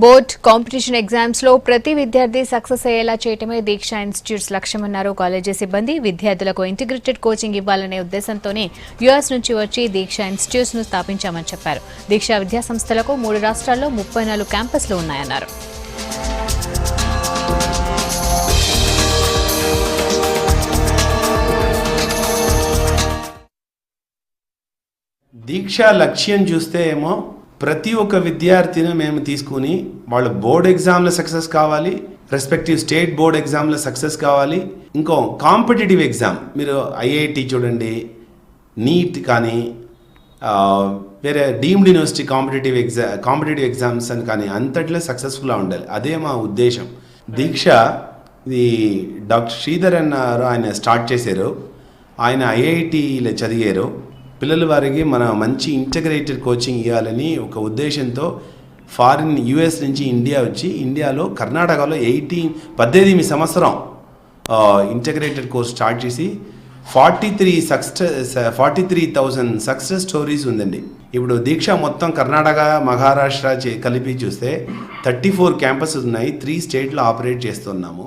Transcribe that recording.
Board competition exams లో ప్రతి విద్యార్థి సక్సెస్ అయ్యేలా చేయటమే దీక్ష ఇన్స్టిట్యూట్స్ లక్ష్యమన్నారు కాలేజీ సిబ్బంది. విద్యార్థులకు ఇంటిగ్రేటెడ్ కోచింగ్ ఇవ్వాలనే ఉద్దేశంతోనే యుఎస్ నుంచి వచ్చి దీక్ష ఇన్స్టిట్యూట్స్ ను స్థాపించామని చెప్పారు. దీక్ష విద్యా సంస్థలకు 3 రాష్ట్రాల్లో 34 క్యాంపస్లు ఉన్నాయన్నారు. దీక్ష లక్ష్యం చూస్తే ఏమో ప్రతి ఒక్క విద్యార్థిని మేము తీసుకుని వాళ్ళు బోర్డ్ ఎగ్జామ్లో సక్సెస్ కావాలి, రెస్పెక్టివ్ స్టేట్ బోర్డ్ ఎగ్జామ్లో సక్సెస్ కావాలి. ఇంకో కాంపిటేటివ్ ఎగ్జామ్ మీరు ఐఐటి చూడండి, నీట్ కానీ వేరే డీమ్డ్ యూనివర్సిటీ కాంపిటేటివ్ ఎగ్జామ్స్ అని కానీ అంతట్లో సక్సెస్ఫుల్గా ఉండాలి. అదే మా ఉద్దేశం. దీక్ష ఇది డాక్టర్ శ్రీధర్ అన్నారు, ఆయన స్టార్ట్ చేశారు. ఆయన ఐఐటిలో చదివారు. పిల్లల వారికి మన మంచి ఇంటగ్రేటెడ్ కోచింగ్ ఇవ్వాలని ఒక ఉద్దేశంతో ఫారిన్ యుఎస్ నుంచి ఇండియా వచ్చి ఇండియాలో కర్ణాటకలో 18 సంవత్సరం ఇంటగ్రేటెడ్ కోర్స్ స్టార్ట్ చేసి 43,000 సక్సెస్ స్టోరీస్ ఉందండి. ఇప్పుడు దీక్ష మొత్తం కర్ణాటక, మహారాష్ట్ర కలిపి చూస్తే 34 క్యాంపస్ ఉన్నాయి. 3 స్టేట్లో ఆపరేట్ చేస్తున్నాము.